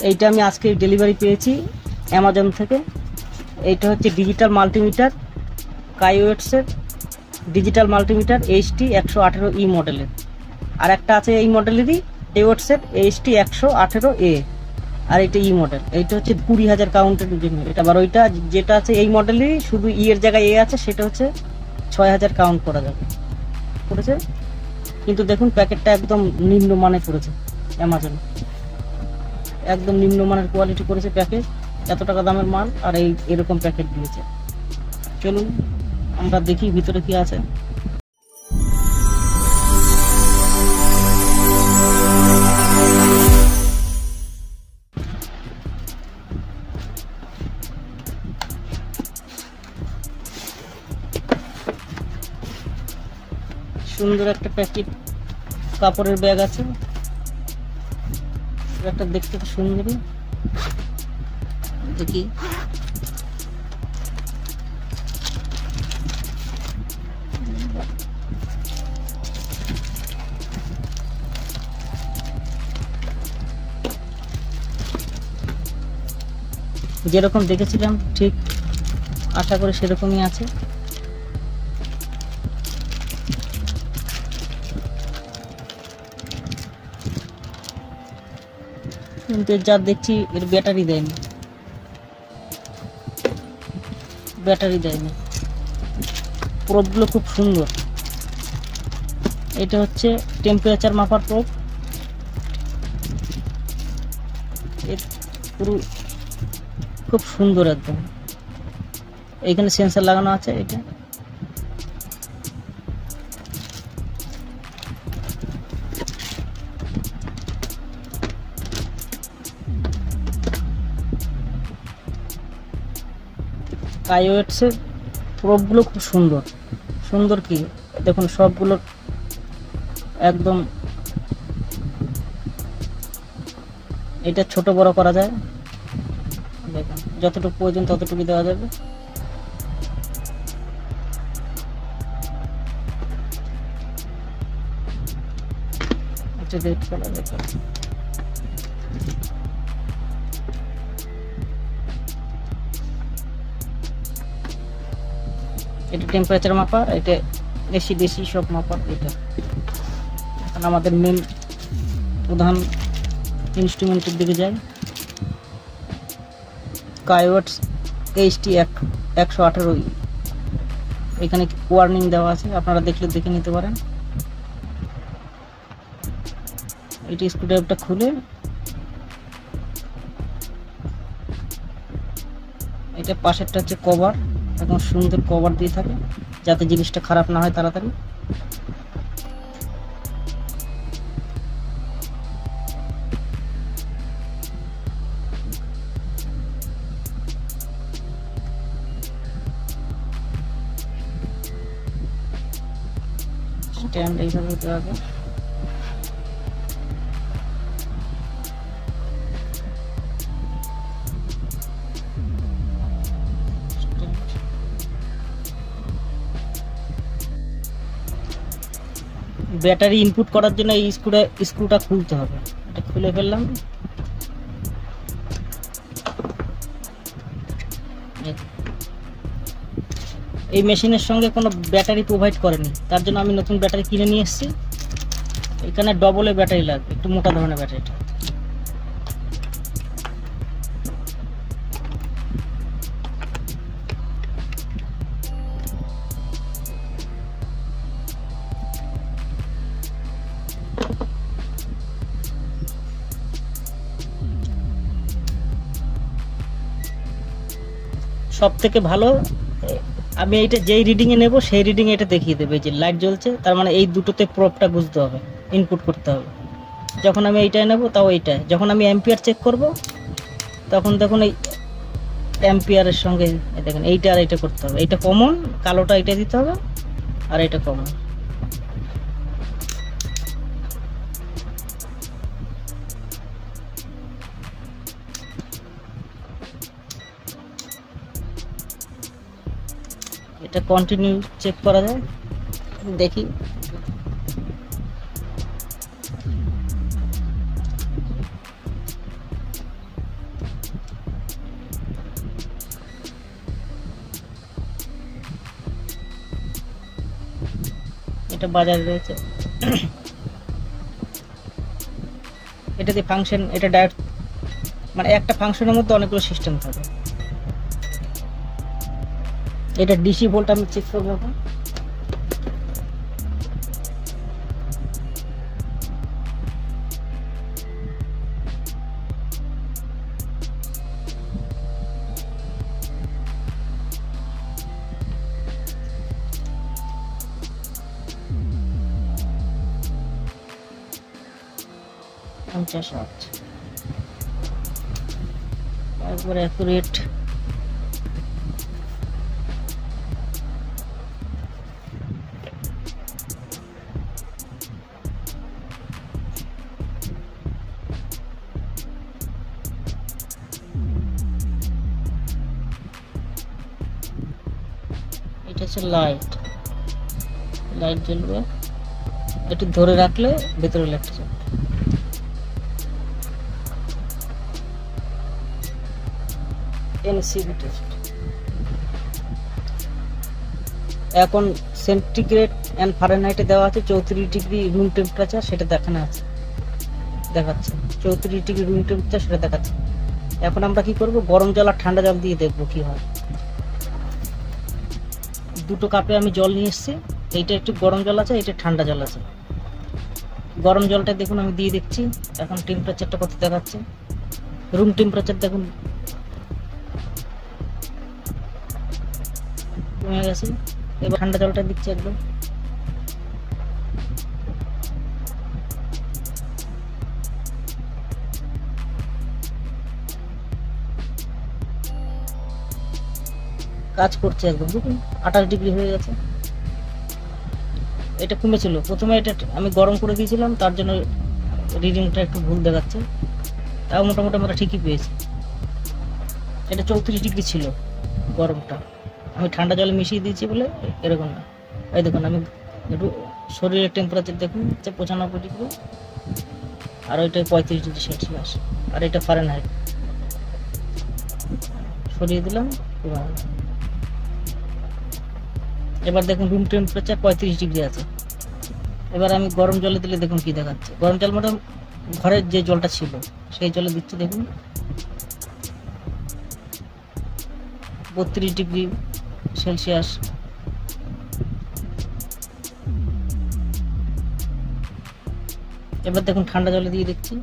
এইটা আমি আজকে ডেলিভারি পেয়েছি অ্যামাজন থেকে। এইটা হচ্ছে ডিজিটাল মাল্টিমিটার, কাইওয়েটসের ডিজিটাল মাল্টিমিটার HT 118E মডেলের। আর একটা আছে এই মডেলেরই কাইওয়েটসের HT 118A, আর এটা ই মডেল। এইটা হচ্ছে 20,000 কাউন্টের জন্য এটা। আবার ওইটা যেটা আছে এই মডেলেরই, শুধু এর জায়গায় আছে, সেটা হচ্ছে 6,000 কাউন্ট করা যাবে পড়েছে। কিন্তু দেখুন প্যাকেটটা একদম নিম্নমানের পড়েছে, অ্যামাজন একদম নিম্নমানের কোয়ালিটি করেছে প্যাকেট। এত টাকা দামের মাল আর এরকম প্যাকেট দিয়েছে। চলুন আমরা দেখি ভিতরে কি আছে। সুন্দর একটা প্যাকেট, কাপড়ের ব্যাগ আছে। একটা দেখতে খুব সুন্দরই, দেখি যেরকম দেখেছিলাম ঠিক আশা করি সেরকমই আছে। কিন্তু যা দেখছি এর ব্যাটারি দেয়নি, প্রোবগুলো খুব সুন্দর। এটা হচ্ছে টেম্পারেচার মাপার প্রোব, পুরো খুব সুন্দর একদম। এখানে সেন্সর লাগানো আছে। এটা কাইওয়েটসের প্রোবগুলো খুব সুন্দর কি দেখুন, সবগুলো একদম। এটা ছোট বড় করা যায়, দেখুন যতটুকু প্রয়োজন ততটুকু দেওয়া যাবে। এটা রেড কালার, দেখুন এটা টেম্পারেচার মাপার, এটা এসি ডিসি সব মাপার। এটা এখন আমাদের মেন প্রধান ইনস্ট্রুমেন্টের দিকে যায়। কাইওয়েটস HT 118E, এখানে ওয়ার্নিং দেওয়া আছে, আপনারা দেখলে দেখে নিতে পারেন। এটি স্ক্রুড্রাইভারটা খুলে এটা পাশেরটা হচ্ছে কভার, এখন সুন্দর কভার দিয়ে থাকে যাতে জিনিসটা খারাপ না হয় তাড়াতাড়ি। স্ট্যান্ড এইভাবে দেওয়া হবে। ব্যাটারি ইনপুট করার জন্য এই স্ক্রুটা খুলতে হবে। এটা খুলে ফেললাম। এই মেশিনের সঙ্গে কোনো ব্যাটারি প্রোভাইড করেনি, তার জন্য আমি নতুন ব্যাটারি কিনে নিয়ে এসেছি। এখানে ডবল ব্যাটারি লাগবে, একটু মোটা ধরনের ব্যাটারিটা। সব থেকে ভালো, আমি এইটা যেই রিডিংয়ে নেব সেই রিডিংয়ে এটা দেখিয়ে দেবে যে লাইট জ্বলছে, তার মানে এই দুটোতে প্রবটা বুঝতে হবে, ইনপুট করতে হবে। যখন আমি এইটাই নেব তাও এইটাই, যখন আমি অ্যাম্পিয়ার চেক করব তখন দেখুন এই অ্যাম্পিয়ারের সঙ্গে দেখেন এইটা আর এইটা করতে হবে। এইটা কমন, কালোটা এইটা দিতে হবে, আর এটা কমন। এটা কন্টিনিউ চেক করা যায়, দেখি। এটা বাজারে রয়েছে। এটা দিয়ে ফাংশন, এটা ডাইরেক্ট মানে একটা ফাংশনের মধ্যে অনেকগুলো সিস্টেম থাকে। এটা ডিসি ভোল্ট আমি চেক করবো এখন। একবার অ্যাকুরেট। এটা হচ্ছে লাইট, লাইট জ্বলবে, একটু ধরে রাখলে ভেতরে লাইট জ্বলবে। NCB test. এখন সেন্টিগ্রেড এন্ড ফারেনহাইটে দেওয়া আছে 34 ডিগ্রি রুম টেম্পারেচার, সেটা দেখানো আছে, দেখাচ্ছে 34 ডিগ্রি রুম টেম্পারেচার, সেটা দেখাচ্ছে। এখন আমরা কি করব, গরম জল আর ঠান্ডা জল দিয়ে দেখবো কি হয়। দুটো কাপে আমি জল নিয়ে এসেছি, এইটা একটু গরম জল আছে, এইটা ঠান্ডা জল আছে। গরম জলটা দেখুন আমি দিয়ে দেখছি, এখন টেম্পারেচারটা কত দেখাচ্ছে, রুম টেম্পারেচার দেখুন কমে গেছে। এবার ঠান্ডা জলটা দিচ্ছি একদম। কাজ করছে একদম, দেখুন 28 ডিগ্রি হয়ে গেছে। এটা কমেছিল, প্রথমে এটা আমি গরম করে দিয়েছিলাম, তার জন্য রিডিংটা একটু ভুল দেখাচ্ছে, তাও মোটামুটি আমরা ঠিকই পেয়েছি। এটা 34 ডিগ্রি ছিল গরমটা, আমি ঠান্ডা জলে মিশিয়ে দিয়েছি বলে এরকম না। এই দেখুন আমি একটু শরীরের টেম্পারেচার দেখুন 95 ডিগ্রি, আর ওইটা 35 ডিগ্রি সেলসিয়াস, আর এটা ফারেনহাইট। সরিয়ে দিলাম। এবার দেখুন রুম টেম্পারেচার 35 ডিগ্রি আছে। এবার আমি গরম জলে দিলে দেখুন কি দেখাচ্ছে, গরম জল মানে ঘরের যে জলটা ছিল সেই জলে দিচ্ছি, দেখুন 32 ডিগ্রি সেলসিয়াস। এবার দেখুন ঠান্ডা জলে দিয়ে দেখছি,